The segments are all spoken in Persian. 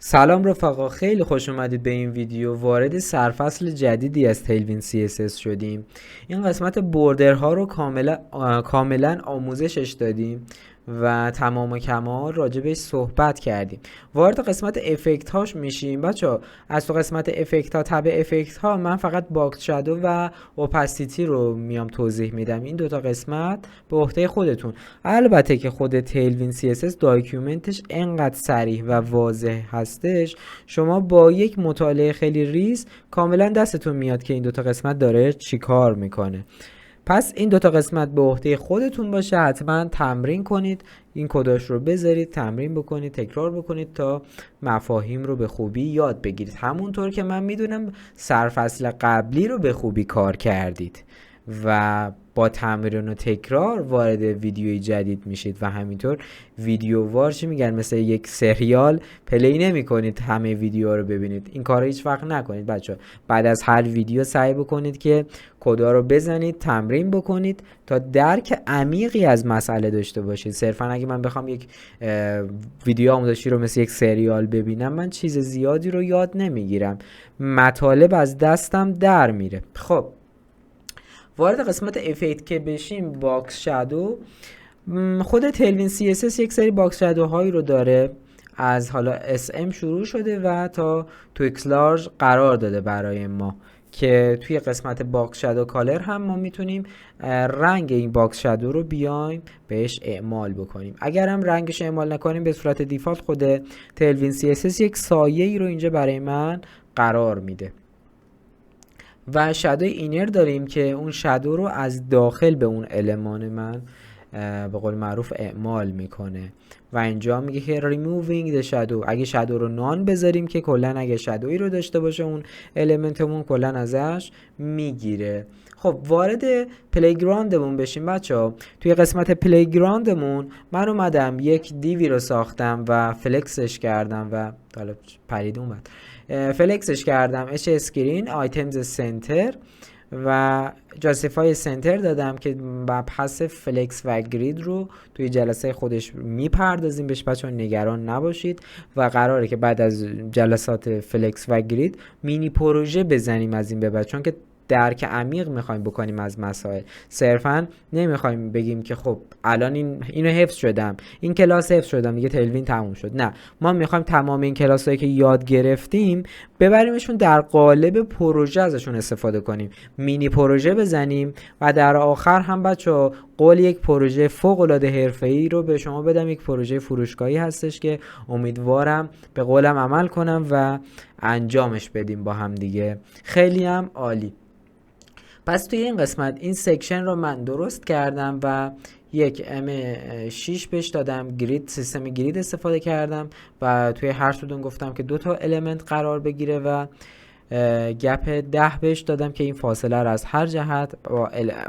سلام رفقا، خیلی خوش اومدید به این ویدیو. وارد سرفصل جدیدی از تیلوین CSS شدیم. این قسمت بوردرها رو کاملا آموزشش دادیم و تمام و کمال راجبش صحبت کردیم. وارد قسمت افکت هاش میشیم. بچه از تو قسمت افکت ها، تب افکت ها، من فقط باکس شادو و اوپاسیتی رو میام توضیح میدم. این دوتا قسمت به عهده خودتون. البته که خود تیلوین CSS داکیومنتش انقدر صریح و واضح هستش، شما با یک مطالعه خیلی ریز کاملا دستتون میاد که این دوتا قسمت داره چی کار میکنه. پس این دوتا قسمت به عهده خودتون باشه. حتما تمرین کنید، این کداش رو بذارید، تمرین بکنید، تکرار بکنید تا مفاهیم رو به خوبی یاد بگیرید. همونطور که من میدونم سرفصل قبلی رو به خوبی کار کردید و با تمرین و تکرار وارد ویدیوی جدید میشید و همینطور ویدیووار چی میگن، مثل یک سریال پلی نمی کنید همه ویدیو رو ببینید. این کار هیچ وقت نکنید بچه. بعد از هر ویدیو سعی بکنید که کدا رو بزنید، تمرین بکنید تا درک عمیقی از مسئله داشته باشید. صرفا اگه من بخوام یک ویدیو آموزشی رو مثل یک سریال ببینم، من چیز زیادی رو یاد نمیگیرم، مطالب از دستم در میره. خب وارد قسمت افکت که بشیم، باکس شادو. خود تیلوین CSS یک سری باکس شادو هایی رو داره، از حالا SM شروع شده و تا تویکس لارج قرار داده برای ما که توی قسمت باکس شادو کالر هم ما میتونیم رنگ این باکس شادو رو بیایم بهش اعمال بکنیم. اگر هم رنگش اعمال نکنیم، به صورت دیفالت خود تیلوین CSS یک سایه ای رو اینجا برای من قرار میده. و شادوی اینر داریم که اون شادو رو از داخل به اون المان من به قول معروف اعمال میکنه و اینجا میگه که removing the shadow. اگه شادو رو نان بذاریم که کلا اگه شادویی رو داشته باشه اون المنتمون کلا ازش میگیره. خب وارد پلیگراندمون بشیم بچه ها. توی قسمت پلیگراندمون من اومدم یک دیوی رو ساختم و فلکسش کردم و حالا پرید اومد فلکسش کردم اچ اسکرین آیتمز سنتر و جاستیفای سنتر دادم که مبحث فلکس و گرید رو توی جلسه خودش میپردازیم بهش بچه ها، نگران نباشید. و قراره که بعد از جلسات فلکس و گرید مینی پروژه بزنیم از این به بعد، چون که درک عمیق میخوایم بکنیم از مسائل. صرفا نمیخوایم بگیم که خب الان اینو حفظ شدم، این کلاس حفظ شدم دیگه تیلوین تموم شد. نه، ما میخوایم تمام این کلاسایی که یاد گرفتیم ببریمشون در قالب پروژه، ازشون استفاده کنیم، مینی پروژه بزنیم و در آخر هم بچه‌ها قول یک پروژه فوق العاده حرفه‌ای رو به شما بدم. یک پروژه فروشگاهی هستش که امیدوارم به قولم عمل کنم و انجامش بدیم با هم دیگه. خیلی هم عالی. پس توی این قسمت این سکشن رو من درست کردم و یک M6 بهش دادم، گرید، سیستم گرید استفاده کردم و توی هر ستون گفتم که 2 تا المنت قرار بگیره و گپ 10 بهش دادم که این فاصله رو از هر جهت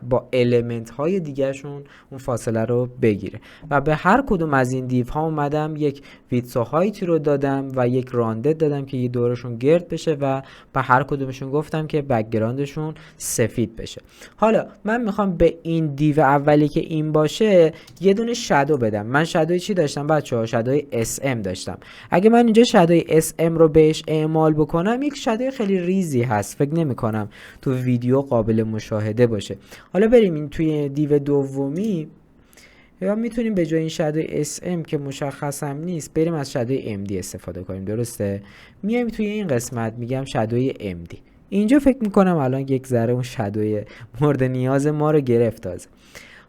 با المنت های دیگه شون اون فاصله رو بگیره. و به هر کدوم از این دیو ها اومدم یک ویدث و هایت رو دادم و یک راندد دادم که یه دورشون گرد بشه و به هر کدومشون گفتم که بک‌گراندشون سفید بشه. حالا من میخوام به این دیو اولی که این باشه یه دونه شادو بدم. من شادوی چی داشتم بچه‌ها؟ شادوی SM داشتم. اگه من اینجا شادوی SM رو بهش اعمال بکنم، یک شادوی خیلی ریزی هست، فکر نمی کنم تو ویدیو قابل مشاهده باشه. حالا بریم این توی دیو دومی یا میتونیم به جای این شادوی SM که مشخصم نیست بریم از شادوی MD استفاده کنیم. درسته؟ میایم توی این قسمت میگم شادوی MD. اینجا فکر میکنم الان یک ذره اون شادوی مورد نیاز ما رو گرفت تازه.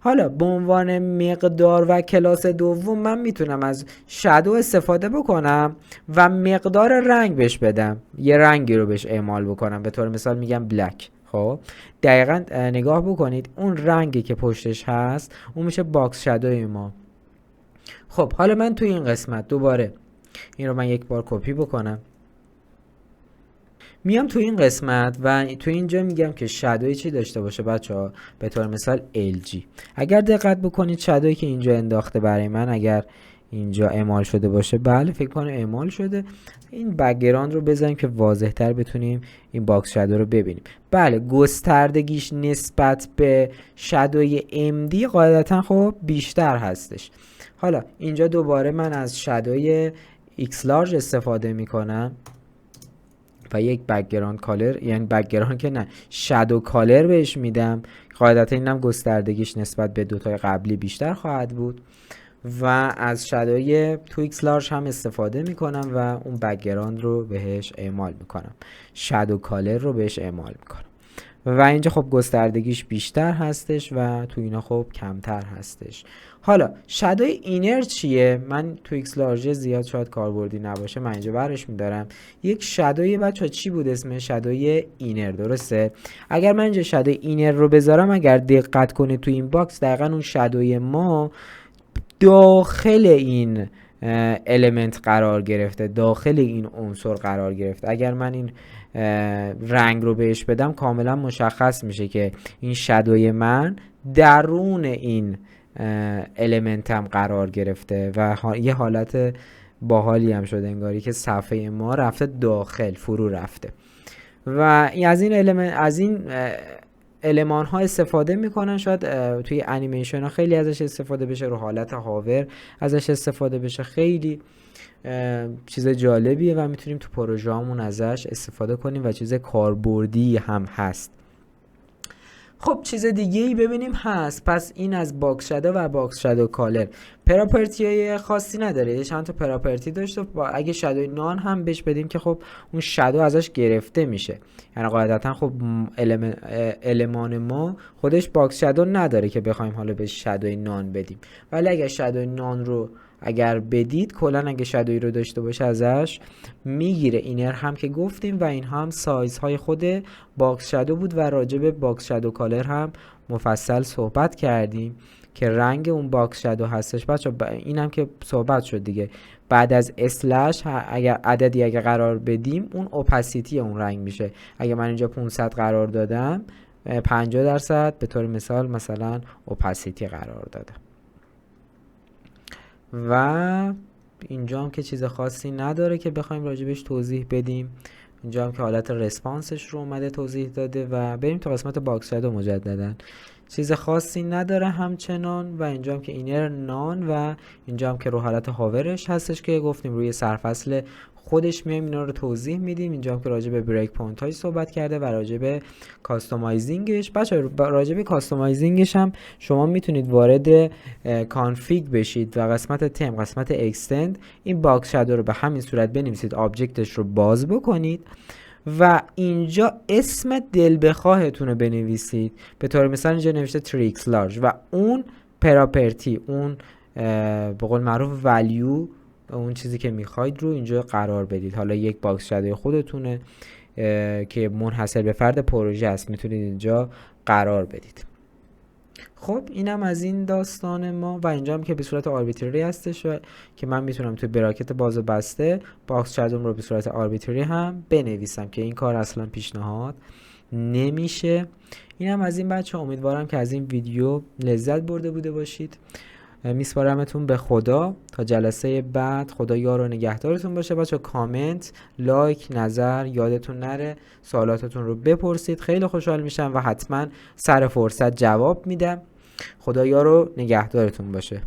حالا به عنوان مقدار و کلاس دوم من میتونم از شادو استفاده بکنم و مقدار رنگ بهش بدم، یه رنگی رو بهش اعمال بکنم. به طور مثال میگم بلک. خب دقیقا نگاه بکنید اون رنگی که پشتش هست اون میشه باکس شادوی ما. خب حالا من توی این قسمت دوباره این رو من یک بار کپی بکنم، میام تو این قسمت و تو اینجا میگم که شادوی چی داشته باشه بچه ها. به طور مثال LG. اگر دقت بکنید شادوی که اینجا انداخته برای من، اگر اینجا اعمال شده باشه، بله فکر کنم اعمال شده، این بک‌گراند رو بزنیم که واضح تر بتونیم این باکس شادو رو ببینیم. بله گستردگیش نسبت به شادوی MD قاعدتا خب بیشتر هستش. حالا اینجا دوباره من از شادوی x large استفاده میکنم و یک بکگراند کالر، یعنی بکگراند که نه، شادو کالر بهش میدم. قاعدتا اینم گستردگیش نسبت به دوتای قبلی بیشتر خواهد بود و از شادوی 2x large هم استفاده میکنم و اون بکگراند رو بهش اعمال میکنم، شادو کالر رو بهش اعمال میکنم و اینجا خب گستردگیش بیشتر هستش و تو اینا خب کمتر هستش. حالا شادوی اینر چیه؟ من تو ایکس لارج زیاد شاید کاربردی نباشه، من اینجا برش میدارم. یک شادوی بچه چی بود اسمه؟ شادوی اینر، درسته؟ اگر من اینجا شادوی اینر رو بذارم، اگر دقت کنید تو این باکس دقیقا اون شادوی ما داخل این المنت قرار گرفته، داخل این عنصر قرار گرفته. اگر من این رنگ رو بهش بدم کاملا مشخص میشه که این شادوی من درون این المنت هم قرار گرفته و یه حالت باحالی هم شده، انگاری که صفحه ما رفته داخل، فرو رفته. و از این المان ها استفاده میکنن. شاید توی انیمیشن ها خیلی ازش استفاده بشه، رو حالت هاور ازش استفاده بشه. خیلی چیز جالبیه و میتونیم تو پروژه همون ازش استفاده کنیم و چیز کاربردی هم هست. خب چیز دیگه ای ببینیم هست. پس این از باکس شادو و باکس شادو کالر. پراپرتی های خاصی نداره، چند تا پراپرتی داشته. اگه شادوی نان هم بهش بدیم که خب اون شادو ازش گرفته میشه، یعنی قاعدتا خب المان ما خودش باکس شادو نداره که بخوایم حالا به شادوی نان بدیم. ولی اگه شادوی نان رو اگر بدید، کلا اگه شادویی رو داشته باشه ازش میگیره. اینر هم که گفتیم و این هم سایز های خود باکس شادو بود و راجع به باکس شادو کالر هم مفصل صحبت کردیم که رنگ اون باکس شادو هستش. بچه این هم که صحبت شد دیگه، بعد از اسلش اگر عددی اگر قرار بدیم اون اپاسیتی اون رنگ میشه. اگه من اینجا 500 قرار دادم، 50% به طور مثلا اپاسیتی قرار دادم. و اینجا هم که چیز خاصی نداره که بخوایم راجبش توضیح بدیم. اینجا هم که حالت رسپانسش رو اومده توضیح داده و بریم تو قسمت باکس شادو مجددا. چیز خاصی نداره همچنان و اینجا هم که اینر نان و اینجا هم که رو حالت هاورش هستش که گفتیم روی سرفصل خودش میایم اینا رو توضیح میدیم. اینجا هم که راجع به بریک پوینت های صحبت کرده و راجع به کاستومایزینگش. بچه راجع به کاستومایزینگش هم شما میتونید وارد کانفیگ بشید و قسمت تم، قسمت اکستند، این باکس شادو رو به همین صورت بنویسید، آبجکتش رو باز بکنید و اینجا اسم دل بخواهتون رو بنویسید. به طور مثال اینجا نوشته 3x large و اون پراپرتی، اون به قول معروف ولیو، اون چیزی که میخواید رو اینجا قرار بدید. حالا یک باکس شادوی خودتونه که منحصر به فرد پروژه است، میتونید اینجا قرار بدید. خب اینم از این داستان ما و اینجا هم که به صورت آربیتری هستش که من میتونم توی براکت باز و بسته باکس شادوم رو به صورت آربیتری هم بنویسم که این کار اصلا پیشنهاد نمیشه. اینم از این بچه. امیدوارم که از این ویدیو لذت برده بوده باشید. میسپارمتون به خدا تا جلسه بعد. خدا یار و نگهدارتون باشه بچه. کامنت، لایک، نظر یادتون نره، سوالاتتون رو بپرسید، خیلی خوشحال میشم و حتما سر فرصت جواب میدم. خدا یار و نگهدارتون باشه.